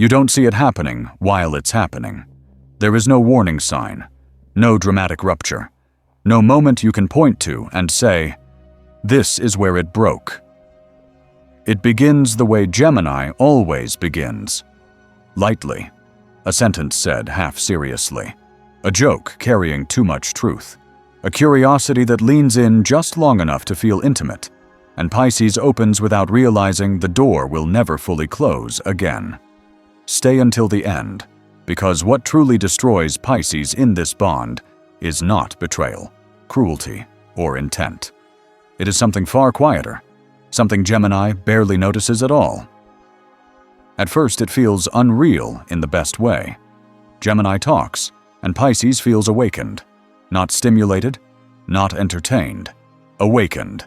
You don't see it happening while it's happening. There is no warning sign, no dramatic rupture, no moment you can point to and say, "This is where it broke." It begins the way Gemini always begins. Lightly, a sentence said half seriously, a joke carrying too much truth, a curiosity that leans in just long enough to feel intimate, and Pisces opens without realizing the door will never fully close again. Stay until the end, because what truly destroys Pisces in this bond is not betrayal, cruelty, or intent. It is something far quieter, something Gemini barely notices at all. At first, it feels unreal in the best way. Gemini talks, and Pisces feels awakened. Not stimulated, not entertained, awakened.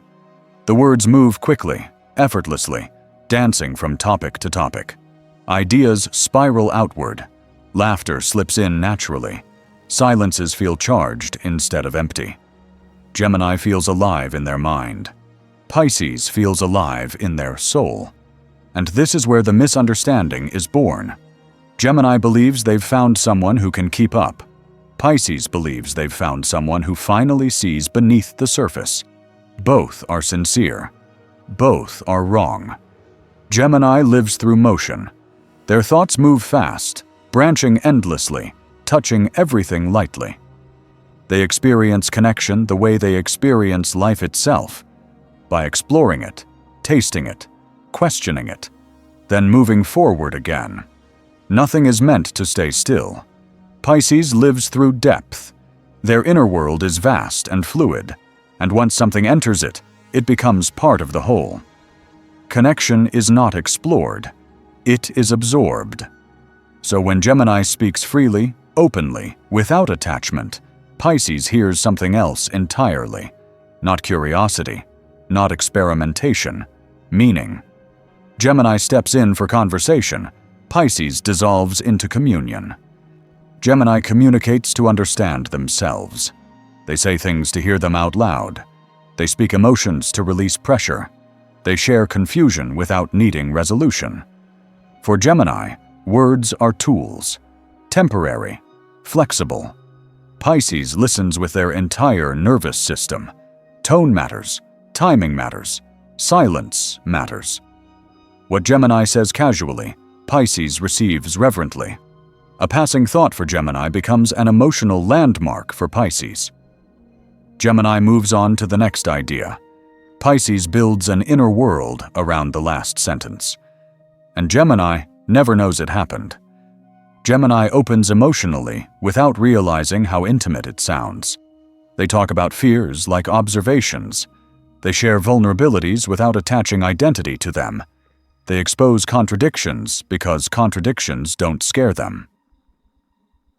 The words move quickly, effortlessly, dancing from topic to topic. Ideas spiral outward. Laughter slips in naturally. Silences feel charged instead of empty. Gemini feels alive in their mind. Pisces feels alive in their soul. And this is where the misunderstanding is born. Gemini believes they've found someone who can keep up. Pisces believes they've found someone who finally sees beneath the surface. Both are sincere. Both are wrong. Gemini lives through motion. Their thoughts move fast, branching endlessly, touching everything lightly. They experience connection the way they experience life itself, by exploring it, tasting it, questioning it, then moving forward again. Nothing is meant to stay still. Pisces lives through depth. Their inner world is vast and fluid, and once something enters it, it becomes part of the whole. Connection is not explored. It is absorbed. So when Gemini speaks freely, openly, without attachment, Pisces hears something else entirely. Not curiosity, not experimentation, meaning. Gemini steps in for conversation. Pisces dissolves into communion. Gemini communicates to understand themselves. They say things to hear them out loud. They speak emotions to release pressure. They share confusion without needing resolution. For Gemini, words are tools, temporary, flexible. Pisces listens with their entire nervous system. Tone matters, timing matters, silence matters. What Gemini says casually, Pisces receives reverently. A passing thought for Gemini becomes an emotional landmark for Pisces. Gemini moves on to the next idea. Pisces builds an inner world around the last sentence. And Gemini never knows it happened. Gemini opens emotionally without realizing how intimate it sounds. They talk about fears like observations. They share vulnerabilities without attaching identity to them. They expose contradictions because contradictions don't scare them.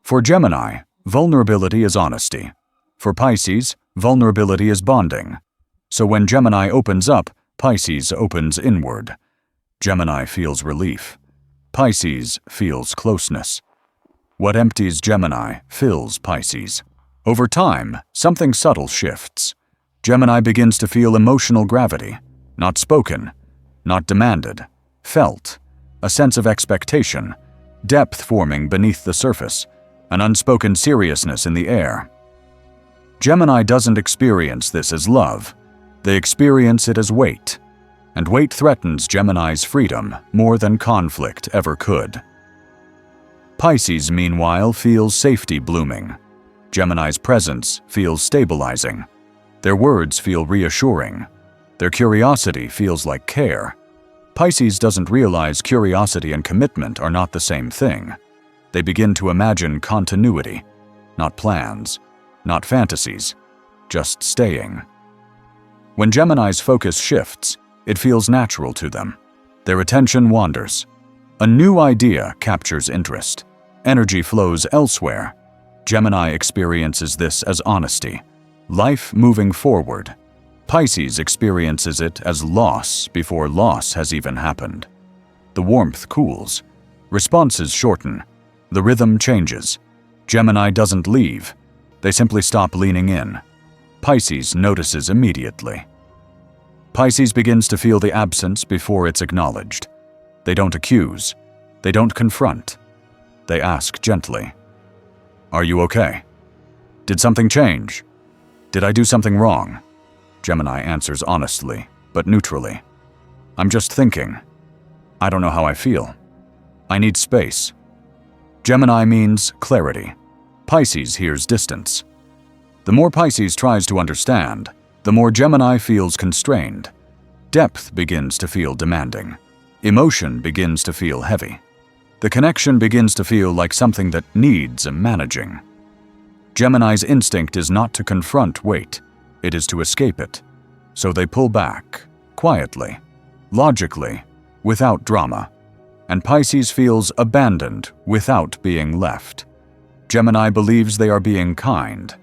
For Gemini, vulnerability is honesty. For Pisces, vulnerability is bonding. So when Gemini opens up, Pisces opens inward. Gemini feels relief. Pisces feels closeness. What empties Gemini fills Pisces. Over time, something subtle shifts. Gemini begins to feel emotional gravity, not spoken, not demanded, felt, a sense of expectation, depth forming beneath the surface, an unspoken seriousness in the air. Gemini doesn't experience this as love. They experience it as weight. And weight threatens Gemini's freedom more than conflict ever could. Pisces, meanwhile, feels safety blooming. Gemini's presence feels stabilizing. Their words feel reassuring. Their curiosity feels like care. Pisces doesn't realize curiosity and commitment are not the same thing. They begin to imagine continuity, not plans, not fantasies, just staying. When Gemini's focus shifts, it feels natural to them. Their attention wanders. A new idea captures interest. Energy flows elsewhere. Gemini experiences this as honesty, life moving forward. Pisces experiences it as loss before loss has even happened. The warmth cools. Responses shorten. The rhythm changes. Gemini doesn't leave. They simply stop leaning in. Pisces notices immediately. Pisces begins to feel the absence before it's acknowledged. They don't accuse. They don't confront. They ask gently, "Are you okay? Did something change? Did I do something wrong?" Gemini answers honestly, but neutrally. "I'm just thinking. I don't know how I feel. I need space." Gemini means clarity. Pisces hears distance. The more Pisces tries to understand, the more Gemini feels constrained. Depth begins to feel demanding. Emotion begins to feel heavy. The connection begins to feel like something that needs a managing. Gemini's instinct is not to confront weight, it is to escape it. So they pull back, quietly, logically, without drama. And Pisces feels abandoned without being left. Gemini believes they are being kind.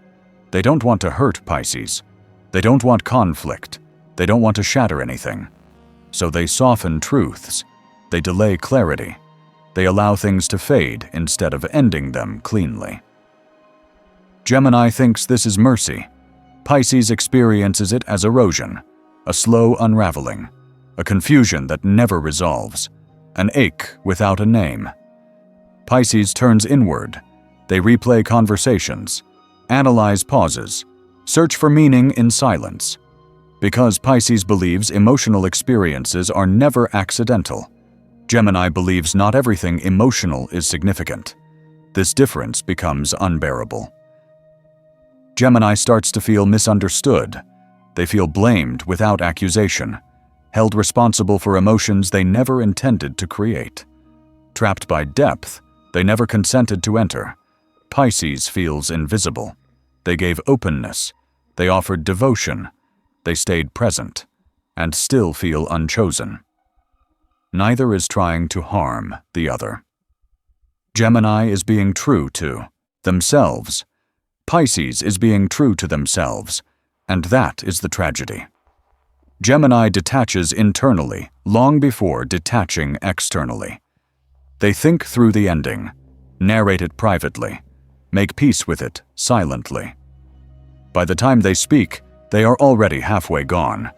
They don't want to hurt Pisces. They don't want conflict. They don't want to shatter anything. So they soften truths. They delay clarity. They allow things to fade instead of ending them cleanly. Gemini thinks this is mercy. Pisces experiences it as erosion, a slow unraveling, a confusion that never resolves, an ache without a name. Pisces turns inward. They replay conversations, analyze pauses, search for meaning in silence. Because Pisces believes emotional experiences are never accidental, Gemini believes not everything emotional is significant. This difference becomes unbearable. Gemini starts to feel misunderstood. They feel blamed without accusation, held responsible for emotions they never intended to create. Trapped by depth they never consented to enter, Pisces feels invisible. They gave openness. They offered devotion. They stayed present, and still feel unchosen. Neither is trying to harm the other. Gemini is being true to themselves. Pisces is being true to themselves, and that is the tragedy. Gemini detaches internally long before detaching externally. They think through the ending, narrate it privately, make peace with it silently. By the time they speak, they are already halfway gone.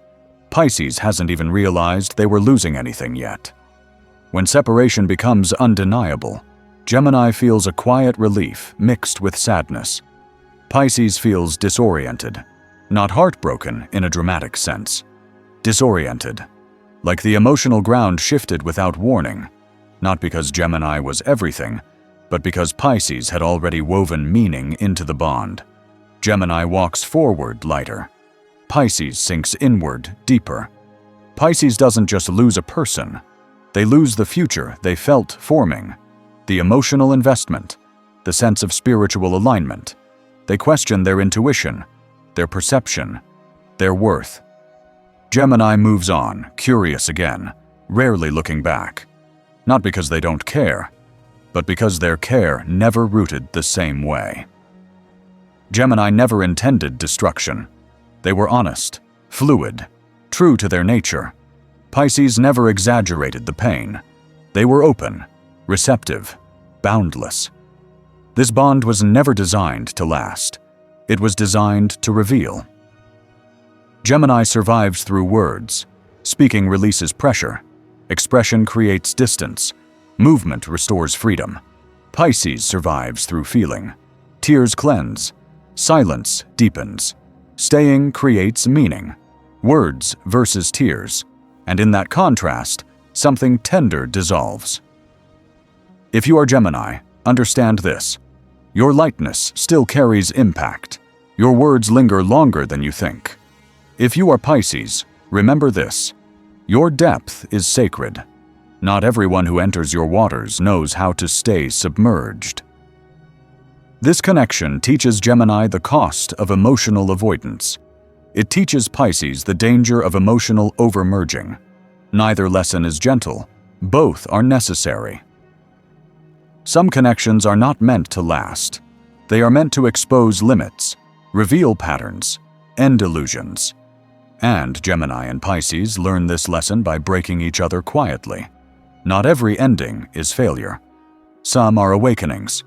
Pisces hasn't even realized they were losing anything yet. When separation becomes undeniable, Gemini feels a quiet relief mixed with sadness. Pisces feels disoriented, not heartbroken in a dramatic sense. Disoriented, like the emotional ground shifted without warning, not because Gemini was everything, but because Pisces had already woven meaning into the bond. Gemini walks forward lighter. Pisces sinks inward deeper. Pisces doesn't just lose a person. They lose the future they felt forming, the emotional investment, the sense of spiritual alignment. They question their intuition, their perception, their worth. Gemini moves on, curious again, rarely looking back. Not because they don't care, but because their care never rooted the same way. Gemini never intended destruction. They were honest, fluid, true to their nature. Pisces never exaggerated the pain. They were open, receptive, boundless. This bond was never designed to last. It was designed to reveal. Gemini survives through words. Speaking releases pressure. Expression creates distance. Movement restores freedom. Pisces survives through feeling. Tears cleanse. Silence deepens. Staying creates meaning. Words versus tears. And in that contrast, something tender dissolves. If you are Gemini, understand this. Your lightness still carries impact. Your words linger longer than you think. If you are Pisces, remember this. Your depth is sacred. Not everyone who enters your waters knows how to stay submerged. This connection teaches Gemini the cost of emotional avoidance. It teaches Pisces the danger of emotional overmerging. Neither lesson is gentle. Both are necessary. Some connections are not meant to last. They are meant to expose limits, reveal patterns, end illusions. And Gemini and Pisces learn this lesson by breaking each other quietly. Not every ending is failure. Some are awakenings.